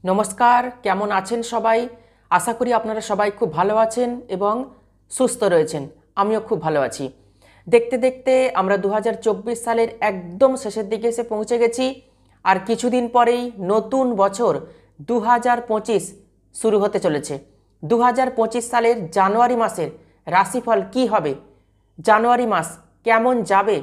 নমস্কার, কেমন আছেন সবাই? আশা করি আপনারা সবাই খুব ভালো আছেন এবং সুস্থ রয়েছেন। আমিও খুব ভালো আছি। দেখতে দেখতে আমরা 2024 সালের একদম শেষের দিকে এসে পৌঁছে গেছি। আর কিছুদিন পরেই নতুন বছর 2025 শুরু হতে চলেছে। 2025 সালের জানুয়ারি মাসের রাশিফল কি হবে, জানুয়ারি মাস কেমন যাবে,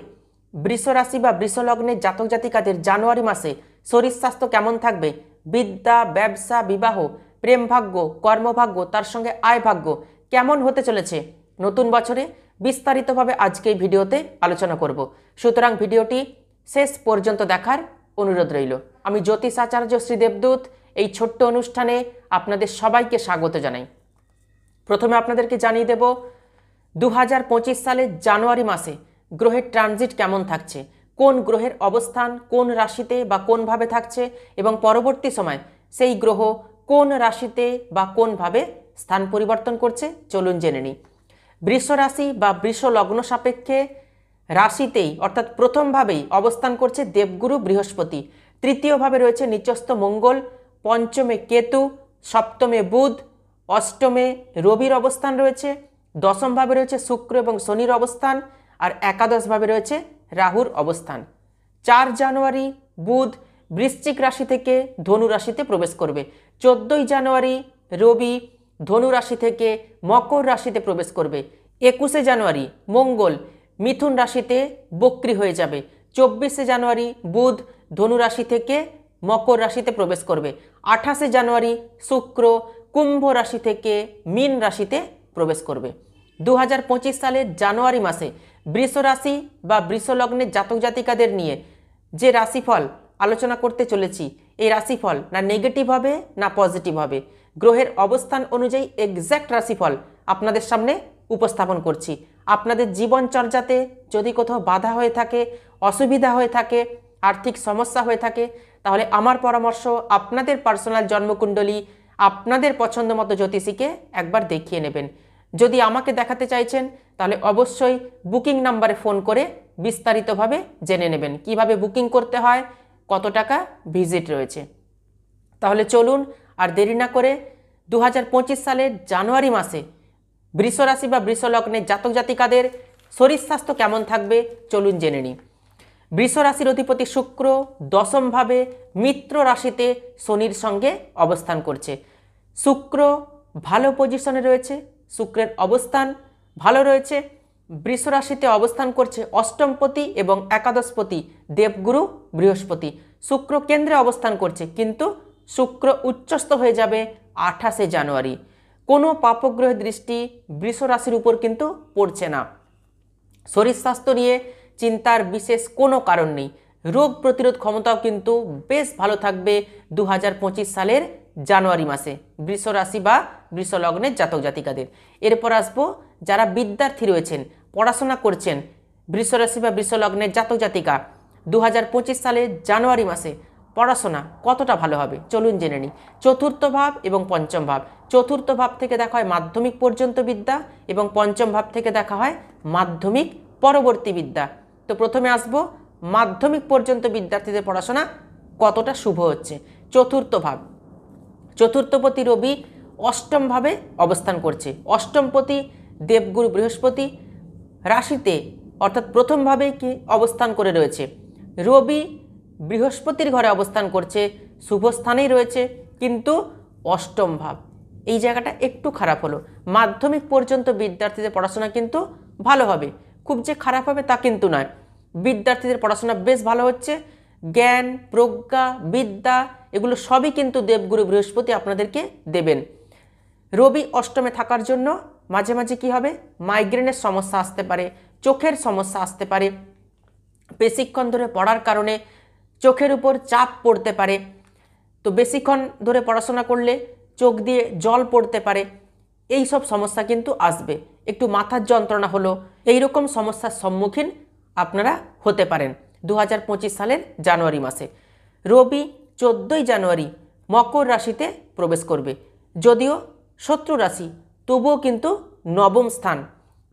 বৃষ রাশি বা বৃষ লগ্নের জাতক জাতিকাদের জানুয়ারি মাসে শরীর স্বাস্থ্য কেমন থাকবে, বিদ্যা, ব্যবসা, বিবাহ, প্রেম ভাগ্য, কর্মভাগ্য, তার সঙ্গে আয় ভাগ্য কেমন হতে চলেছে নতুন বছরে বিস্তারিতভাবে আজকে এই ভিডিওতে আলোচনা করব। সুতরাং ভিডিওটি শেষ পর্যন্ত দেখার অনুরোধ রইল। আমি জ্যোতিষ আচার্য শ্রী দেবদূত এই ছোট্ট অনুষ্ঠানে আপনাদের সবাইকে স্বাগত জানাই। প্রথমে আপনাদেরকে জানিয়ে দেব 2025 সালের জানুয়ারি মাসে গ্রহের ট্রানজিট কেমন থাকছে, কোন গ্রহের অবস্থান কোন রাশিতে বা কোনভাবে থাকছে এবং পরবর্তী সময় সেই গ্রহ কোন রাশিতে বা কোনভাবে স্থান পরিবর্তন করছে চলুন জেনে নিই। বৃষ রাশি বা বৃষ লগ্ন সাপেক্ষে রাশিতেই অর্থাৎ প্রথমভাবেই অবস্থান করছে দেবগুরু বৃহস্পতি, তৃতীয়ভাবে রয়েছে নিচস্থ মঙ্গল, পঞ্চমে কেতু, সপ্তমে বুধ, অষ্টমে রবির অবস্থান রয়েছে, দশমভাবে রয়েছে শুক্র এবং শনির অবস্থান, আর একাদশভাবে রয়েছে রাহুর অবস্থান। 4 জানুয়ারি বুধ বৃশ্চিক রাশি থেকে ধনু রাশিতে প্রবেশ করবে। 14 জানুয়ারি রবি ধনু রাশি থেকে মকর রাশিতে প্রবেশ করবে। 21 জানুয়ারি মঙ্গল মিথুন রাশিতে বক্রী হয়ে যাবে। 24 জানুয়ারি বুধ ধনু রাশি থেকে মকর রাশিতে প্রবেশ করবে। 28 জানুয়ারি শুক্র কুম্ভ রাশি থেকে মীন রাশিতে প্রবেশ করবে। 2025 সালের জানুয়ারি মাসে বৃষ রাশি বা বৃষ লগ্নের জাতক জাতিকাদের নিয়ে যে রাশিফল আলোচনা করতে চলেছি, এই রাশিফল না নেগেটিভ হবে না পজিটিভ হবে, গ্রহের অবস্থান অনুযায়ী এক্স্যাক্ট রাশিফল আপনাদের সামনে উপস্থাপন করছি। আপনাদের জীবনচর্যাতে যদি কোথাও বাধা হয়ে থাকে, অসুবিধা হয়ে থাকে, আর্থিক সমস্যা হয়ে থাকে, তাহলে আমার পরামর্শ আপনাদের পার্সোনাল জন্মকুণ্ডলী আপনাদের পছন্দ মতো জ্যোতিষীকে একবার দেখিয়ে নেবেন। যদি আমাকে দেখাতে চাইছেন তাহলে অবশ্যই বুকিং নাম্বারে ফোন করে বিস্তারিতভাবে জেনে নেবেন কিভাবে বুকিং করতে হয়, কত টাকা ভিজিট রয়েছে। তাহলে চলুন আর দেরি না করে 2025 সালের জানুয়ারি মাসে বৃষ রাশি বা বৃষ লগ্নের জাতক জাতিকাদের শরীর স্বাস্থ্য কেমন থাকবে চলুন জেনে নিই। বৃষ রাশির অধিপতি শুক্র দশমভাবে মিত্র রাশিতে শনির সঙ্গে অবস্থান করছে। শুক্র ভালো পজিশনে রয়েছে, শুক্রের অবস্থান ভালো রয়েছে। বৃষ রাশিতে অবস্থান করছে অষ্টমপতি এবং একাদশপতি দেবগুরু বৃহস্পতি। শুক্র কেন্দ্রে অবস্থান করছে, কিন্তু শুক্র উচ্চস্থ হয়ে যাবে 28 জানুয়ারি। কোনো পাপগ্রহের দৃষ্টি বৃষ রাশির উপর কিন্তু পড়ছে না। শরীর স্বাস্থ্য নিয়ে চিন্তার বিশেষ কোনো কারণ নেই। রোগ প্রতিরোধ ক্ষমতাও কিন্তু বেশ ভালো থাকবে 2025 সালের জানুয়ারি মাসে বৃষ রাশি বা বৃষ লগ্নের জাতক জাতিকাদের। এরপর আসবো যারা বিদ্যার্থী রয়েছেন, পড়াশোনা করছেন, বৃষ রাশি বা বৃষ লগ্নের জাতক জাতিকা 2025 সালের জানুয়ারি মাসে পড়াশোনা কতটা ভালো হবে চলুন জেনে নিই। চতুর্থ ভাব এবং পঞ্চম ভাব, চতুর্থ ভাব থেকে দেখা হয় মাধ্যমিক পর্যন্ত বিদ্যা এবং পঞ্চম ভাব থেকে দেখা হয় মাধ্যমিক পরবর্তী বিদ্যা। তো প্রথমে আসবো মাধ্যমিক পর্যন্ত বিদ্যার্থীদের পড়াশোনা কতটা শুভ হচ্ছে। চতুর্থ ভাব, চতুর্থপতি রবি অষ্টমভাবে অবস্থান করছে। অষ্টমপতি দেবগুরু বৃহস্পতি রাশিতে অর্থাৎ প্রথমভাবে কি অবস্থান করে রয়েছে। রবি বৃহস্পতির ঘরে অবস্থান করছে, শুভ স্থানেই রয়েছে, কিন্তু অষ্টম ভাব এই জায়গাটা একটু খারাপ হলো। মাধ্যমিক পর্যন্ত বিদ্যার্থীদের পড়াশোনা কিন্তু ভালো হবে, খুব যে খারাপ হবে তা কিন্তু নয়। বিদ্যার্থীদের পড়াশোনা বেশ ভালো হচ্ছে। জ্ঞান, প্রজ্ঞা, বিদ্যা এগুলো সবই কিন্তু দেবগুরু বৃহস্পতি আপনাদেরকে দেবেন। রবি অষ্টমে থাকার জন্য মাঝে মাঝে কি হবে, মাইগ্রেনের সমস্যা আসতে পারে, চোখের সমস্যা আসতে পারে, বেশিক্ষণ ধরে পড়ার কারণে চোখের উপর চাপ পড়তে পারে। তো বেশিক্ষণ ধরে পড়াশোনা করলে চোখ দিয়ে জল পড়তে পারে, এই সব সমস্যা কিন্তু আসবে। একটু মাথার যন্ত্রণা হলো, এই রকম সমস্যার সম্মুখীন আপনারা হতে পারেন 2025 সালের জানুয়ারি মাসে। রবি 14 জানুয়ারি মকর রাশিতে প্রবেশ করবে। যদিও শত্রু রাশি, তবুও কিন্তু নবম স্থান,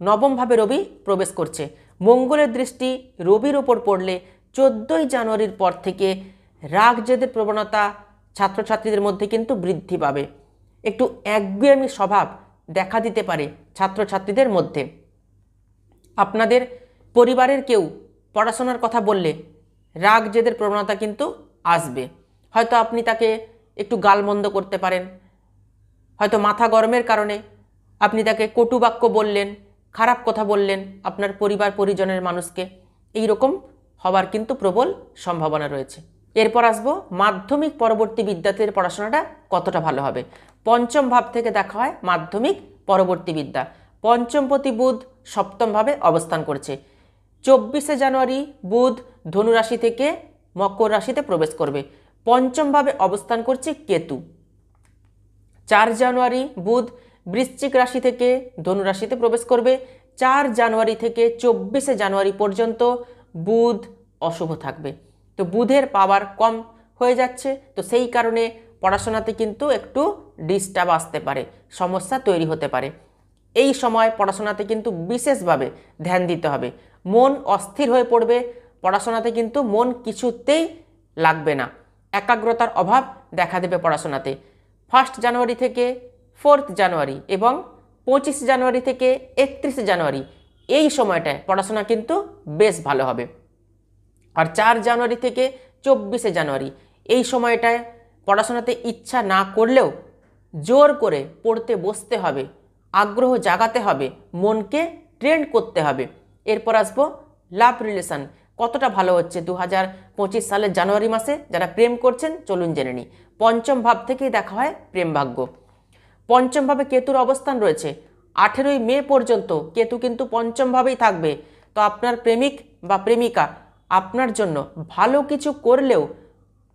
নবমভাবে রবি প্রবেশ করছে। মঙ্গলের দৃষ্টি রবির ওপর পড়লে 14 জানুয়ারির পর থেকে রাগ জেদের প্রবণতা, ছাত্রছাত্রীদের মধ্যে কিন্তু বৃদ্ধি পাবে। একটু একগুঁয়েমি স্বভাব দেখা দিতে পারে ছাত্রছাত্রীদের মধ্যে। আপনাদের পরিবারের কেউ পড়াশোনার কথা বললে রাগ জেদের প্রবণতা কিন্তু আসবে। হয়তো আপনি তাকে একটু গালমন্দ করতে পারেন, হয়তো মাথা গরমের কারণে আপনি তাকে কটু বাক্য বললেন, খারাপ কথা বললেন আপনার পরিবার পরিজনের মানুষকে। এই রকম হওয়ার কিন্তু প্রবল সম্ভাবনা রয়েছে। এরপর আসবো মাধ্যমিক পরবর্তী বিদ্যার্থীদের পড়াশোনাটা কতটা ভালো হবে। পঞ্চম ভাব থেকে দেখা হয় মাধ্যমিক পরবর্তী বিদ্যা। পঞ্চমপতি বুধ সপ্তম ভাবে অবস্থান করছে। 24শে জানুয়ারি বুধ ধনু রাশি থেকে মকর রাশিতে প্রবেশ করবে। পঞ্চম ভাবে অবস্থান করছে কেতু। 4 জানুয়ারি বুধ বৃশ্চিক রাশি থেকে ধনু রাশিতে প্রবেশ করবে। 4 জানুয়ারি থেকে 24শে জানুয়ারি পর্যন্ত বুধ অশুভ থাকবে। তো বুধের পাওয়ার কম হয়ে যাচ্ছে, তো সেই কারণে পড়াশোনাতে কিন্তু একটু ডিস্টার্ব আসতে পারে, সমস্যা তৈরি হতে পারে। এই সময় পড়াশোনাতে কিন্তু বিশেষভাবে ধ্যান দিতে হবে। মন অস্থির হয়ে পড়বে, পড়াশোনাতে কিন্তু মন কিছুতেই লাগবে না, একাগ্রতার অভাব দেখা দেবে পড়াশোনাতে। 1 জানুয়ারি থেকে 4 জানুয়ারি এবং 25 জানুয়ারি থেকে 31 জানুয়ারি এই সময়টায় পড়াশোনা কিন্তু বেশ ভালো হবে। আর 4 জানুয়ারি থেকে 24শে জানুয়ারি এই সময়টায় পড়াশোনাতে ইচ্ছা না করলেও জোর করে পড়তে বসতে হবে, আগ্রহ জাগাতে হবে, মনকে ট্রেন্ড করতে হবে। এরপর আসবো লাভ রিলেশন কতটা ভালো হচ্ছে 2025 সালের জানুয়ারি মাসে। যারা প্রেম করছেন চলুন জেনে নিই। পঞ্চম ভাব থেকেই দেখা হয় প্রেম ভাগ্য। পঞ্চম ভাবে কেতুর অবস্থান রয়েছে। 18ই মে পর্যন্ত কেতু কিন্তু পঞ্চম ভাবেই থাকবে। তো আপনার প্রেমিক বা প্রেমিকা আপনার জন্য ভালো কিছু করলেও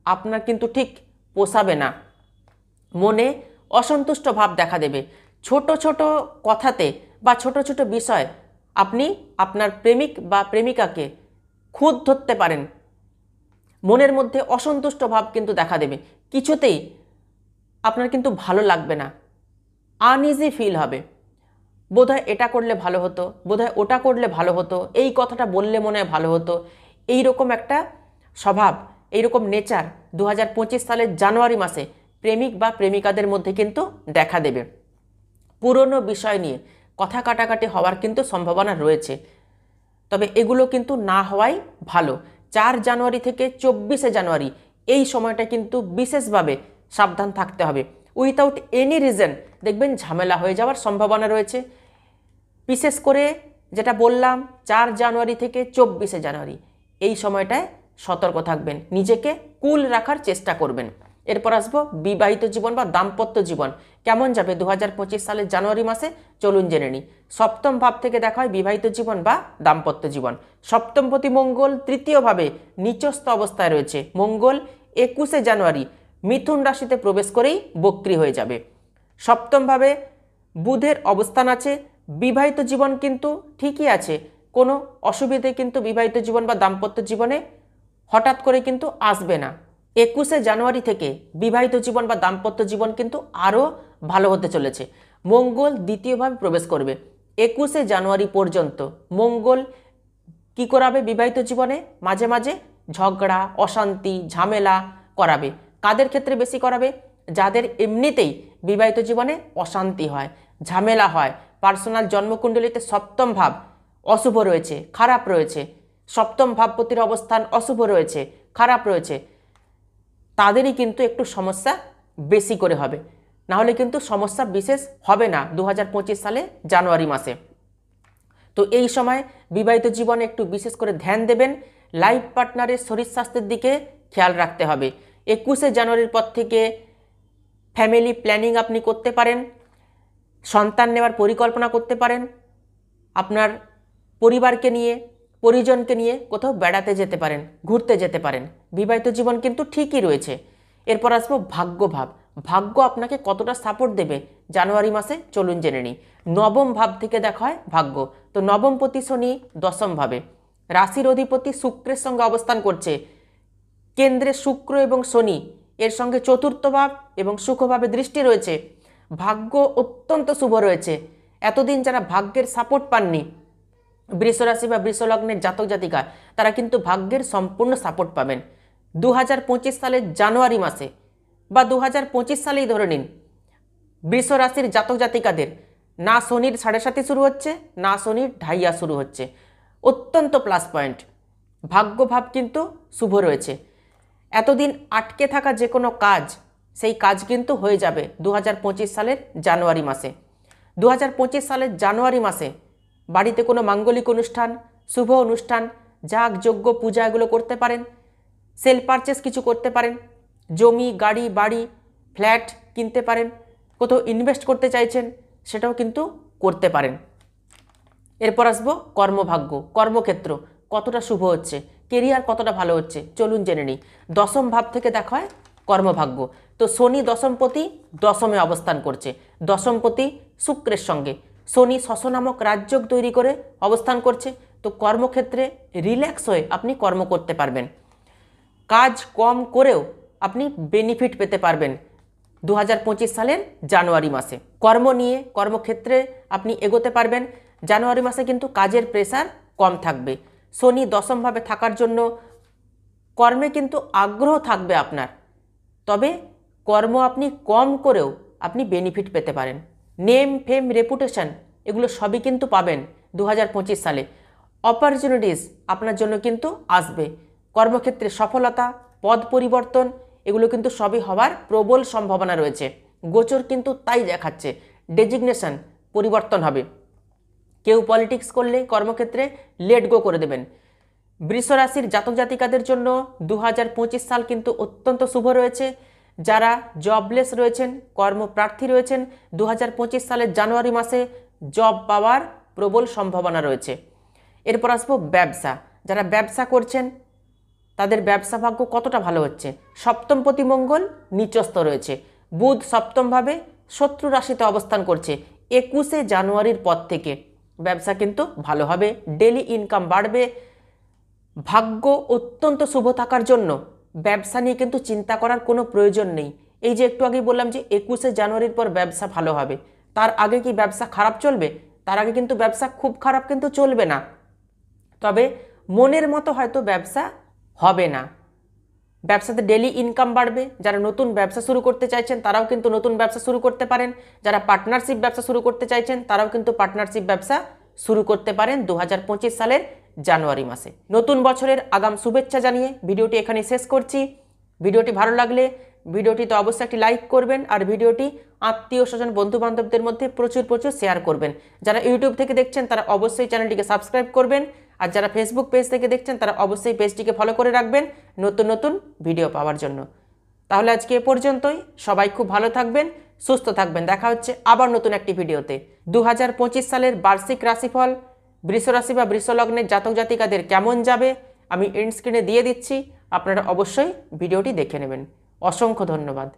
আপনার কিন্তু ঠিক পোষাবে না, মনে অসন্তুষ্ট ভাব দেখা দেবে। ছোট ছোট কথাতে বা ছোট ছোট বিষয় আপনি আপনার প্রেমিক বা প্রেমিকাকে খুঁত ধরতে পারেন, মনের মধ্যে অসন্তুষ্ট ভাব কিন্তু দেখা দেবে। কিছুতেই আপনার কিন্তু ভালো লাগবে না, আনইজি ফিল হবে। বোধহয় এটা করলে ভালো হতো, বোধহয় ওটা করলে ভালো হতো, এই কথাটা বললে মনে হয় ভালো হতো। এই রকম একটা স্বভাব, এইরকম নেচার 2025 সালের জানুয়ারি মাসে প্রেমিক বা প্রেমিকাদের মধ্যে কিন্তু দেখা দেবে। পুরনো বিষয় নিয়ে কথা কাটাকাটি হওয়ার কিন্তু সম্ভাবনা রয়েছে, তবে এগুলো কিন্তু না হওয়াই ভালো। 4 জানুয়ারি থেকে 24শে জানুয়ারি এই সময়টা কিন্তু বিশেষভাবে সাবধান থাকতে হবে। উইথাউট এনি রিজন দেখবেন ঝামেলা হয়ে যাওয়ার সম্ভাবনা রয়েছে। বিশেষ করে যেটা বললাম 4 জানুয়ারি থেকে 24শে জানুয়ারি এই সময়টায় সতর্ক থাকবেন, নিজেকে কুল রাখার চেষ্টা করবেন। এরপর আসবো বিবাহিত জীবন বা দাম্পত্য জীবন কেমন যাবে 2025 সালের জানুয়ারি মাসে। চলুন জেনে নিই। সপ্তম ভাব থেকে দেখা হয় বিবাহিত জীবন বা দাম্পত্য জীবন। সপ্তমপতি মঙ্গল তৃতীয়ভাবে নিচস্থ অবস্থায় রয়েছে। মঙ্গল 21শে জানুয়ারি মিথুন রাশিতে প্রবেশ করেই বক্রী হয়ে যাবে। সপ্তমভাবে বুধের অবস্থান আছে। বিবাহিত জীবন কিন্তু ঠিকই আছে, কোনো অসুবিধে কিন্তু বিবাহিত জীবন বা দাম্পত্য জীবনে হঠাৎ করে কিন্তু আসবে না। 21শে জানুয়ারি থেকে বিবাহিত জীবন বা দাম্পত্য জীবন কিন্তু আরও ভালো হতে চলেছে। মঙ্গল দ্বিতীয়ভাবে প্রবেশ করবে 21শে জানুয়ারি পর্যন্ত। মঙ্গল কি করাবে বিবাহিত জীবনে? মাঝে মাঝে ঝগড়া, অশান্তি, ঝামেলা করাবে। কাদের ক্ষেত্রে বেশি করাবে? যাদের এমনিতেই বিবাহিত জীবনে অশান্তি হয়, ঝামেলা হয়, পার্সোনাল জন্মকুণ্ডলিতে সপ্তম ভাব অশুভ রয়েছে, খারাপ রয়েছে, সপ্তম ভাবপতির অবস্থান অশুভ রয়েছে, খারাপ রয়েছে, তাদেরই কিন্তু একটু সমস্যা বেশি করে হবে। না হলে কিন্তু সমস্যা বিশেষ হবে না 2025 সালে জানুয়ারি মাসে। তো এই সময় বিবাহিত জীবনে একটু বিশেষ করে ধ্যান দেবেন। লাইফ পার্টনারের শরীর স্বাস্থ্যের দিকে খেয়াল রাখতে হবে। 21শে জানুয়ারির পর থেকে ফ্যামিলি প্ল্যানিং আপনি করতে পারেন, সন্তান নেওয়ার পরিকল্পনা করতে পারেন, আপনার পরিবারকে নিয়ে, পরিজনকে নিয়ে কোথাও বেড়াতে যেতে পারেন, ঘুরতে যেতে পারেন। বিবাহিত জীবন কিন্তু ঠিকই রয়েছে। এরপর আসবো ভাগ্যভাব। ভাগ্য আপনাকে কতটা সাপোর্ট দেবে জানুয়ারি মাসে চলুন জেনে নিই। নবম ভাব থেকে দেখা হয় ভাগ্য। তো নবমপতি শনি দশম ভাবে, রাশির অধিপতি শুক্রের সঙ্গে অবস্থান করছে। কেন্দ্রে শুক্র এবং শনি এর সঙ্গে চতুর্থ ভাব এবং সুখভাবে দৃষ্টি রয়েছে। ভাগ্য অত্যন্ত শুভ রয়েছে। এতদিন যারা ভাগ্যের সাপোর্ট পাননি, বৃষরাশি বা বৃষলগ্নের জাতক জাতিকা, তারা কিন্তু ভাগ্যের সম্পূর্ণ সাপোর্ট পাবেন 2025 সালের জানুয়ারি মাসে। বা 2025 সালেই ধরে নিন, বৃষ রাশির জাতক জাতিকাদের না শনির 7.5 শুরু হচ্ছে, না শনির ঢাইয়া শুরু হচ্ছে, অত্যন্ত প্লাস পয়েন্ট। ভাগ্যভাব কিন্তু শুভ রয়েছে। এতদিন আটকে থাকা যে কোনো কাজ, সেই কাজ কিন্তু হয়ে যাবে 2025 সালের জানুয়ারি মাসে। 2025 সালের জানুয়ারি মাসে বাড়িতে কোনো মাঙ্গলিক অনুষ্ঠান, শুভ অনুষ্ঠান, যাগ যজ্ঞ পূজা এগুলো করতে পারেন। সেল পারচেস কিছু করতে পারেন, জমি গাড়ি বাড়ি ফ্ল্যাট কিনতে পারেন, কোথাও ইনভেস্ট করতে চাইছেন সেটাও কিন্তু করতে পারেন। এরপর আসবো কর্মভাগ্য, কর্মক্ষেত্র কতটা শুভ হচ্ছে, কেরিয়ার কতটা ভালো হচ্ছে, চলুন জেনে নিই। দশম ভাব থেকে দেখা হয় কর্মভাগ্য। তো শনি দশমপতি দশমে অবস্থান করছে, দশমপতি শুক্রের সঙ্গে শনি শশ নামক রাজযোগ তৈরি করে অবস্থান করছে। তো কর্মক্ষেত্রে রিল্যাক্স হয়ে আপনি কর্ম করতে পারবেন, কাজ কম করেও আপনি বেনিফিট পেতে পারবেন 2025 সালের জানুয়ারি মাসে। কর্ম নিয়ে কর্মক্ষেত্রে আপনি এগোতে পারবেন। জানুয়ারি মাসে কিন্তু কাজের প্রেসার কম থাকবে। শনি দশমভাবে থাকার জন্য কর্মে কিন্তু আগ্রহ থাকবে আপনার, তবে কর্ম আপনি কম করেও আপনি বেনিফিট পেতে পারেন। নেম ফেম রেপুটেশন এগুলো সবই কিন্তু পাবেন 2025 সালে। অপরচুনিটিস আপনার জন্য কিন্তু আসবে। কর্মক্ষেত্রে সফলতা, পদ পরিবর্তন এগুলো কিন্তু সবই হওয়ার প্রবল সম্ভাবনা রয়েছে। গোচর কিন্তু তাই দেখাচ্ছে, ডেজিগনেশন পরিবর্তন হবে। কেউ পলিটিক্স করলে কর্মক্ষেত্রে লেট গো করে দেবেন। বৃষ রাশির জাতক জাতিকাদের জন্য 2025 সাল কিন্তু অত্যন্ত শুভ রয়েছে। যারা জবলেস রয়েছেন, কর্মপ্রার্থী রয়েছেন, 2025 সালের জানুয়ারি মাসে জব পাওয়ার প্রবল সম্ভাবনা রয়েছে। এরপর আসবো ব্যবসা, যারা ব্যবসা করছেন তাদের ব্যবসা ভাগ্য কতটা ভালো হচ্ছে। সপ্তমপতি মঙ্গল নিচস্থ রয়েছে, বুধ সপ্তমভাবে শত্রু রাশিতে অবস্থান করছে। 21শে জানুয়ারির পর থেকে ব্যবসা কিন্তু ভালো হবে, ডেলি ইনকাম বাড়বে। ভাগ্য অত্যন্ত শুভ থাকার জন্য ব্যবসা নিয়ে কিন্তু চিন্তা করার কোনো প্রয়োজন নেই। এই যে একটু আগেই বললাম যে 21শে জানুয়ারির পর ব্যবসা ভালো হবে, তার আগে কি ব্যবসা খারাপ চলবে? তার আগে কিন্তু ব্যবসা খুব খারাপ কিন্তু চলবে না, তবে মনের মতো হয়তো ব্যবসা হবে না। ব্যবসাতে ডেলি ইনকাম বাড়বে। যারা নতুন ব্যবসা শুরু করতে চাইছেন তারাও কিন্তু নতুন ব্যবসা শুরু করতে পারেন। যারা পার্টনারশিপ ব্যবসা শুরু করতে চাইছেন তারাও কিন্তু পার্টনারশিপ ব্যবসা শুরু করতে পারেন 2025 সালের জানুয়ারি মাসে। নতুন বছরের আগাম শুভেচ্ছা জানিয়ে ভিডিওটি এখানে শেষ করছি। ভিডিওটি ভালো লাগলে ভিডিওটিতে অবশ্যই একটি লাইক করবেন, আর ভিডিওটি আত্মীয় স্বজন বন্ধু বান্ধবদের মধ্যে প্রচুর শেয়ার করবেন। যারা ইউটিউব থেকে দেখছেন তারা অবশ্যই চ্যানেলটিকে সাবস্ক্রাইব করবেন, আর যারা ফেসবুক পেজ থেকে দেখছেন তারা অবশ্যই পেজটিকে ফলো করে রাখবেন নতুন ভিডিও পাওয়ার জন্য। তাহলে আজকে এ পর্যন্তই। সবাই খুব ভালো থাকবেন, সুস্থ থাকবেন। দেখা হচ্ছে আবার নতুন একটি ভিডিওতে। 2025 সালের বার্ষিক রাশিফল বৃষ রাশি বা বৃষ লগ্নের জাতক জাতিকাদের কেমন যাবে আমি এন্ড স্ক্রিনে দিয়ে দিচ্ছি, আপনারা অবশ্যই ভিডিওটি দেখে নেবেন। অসংখ্য ধন্যবাদ।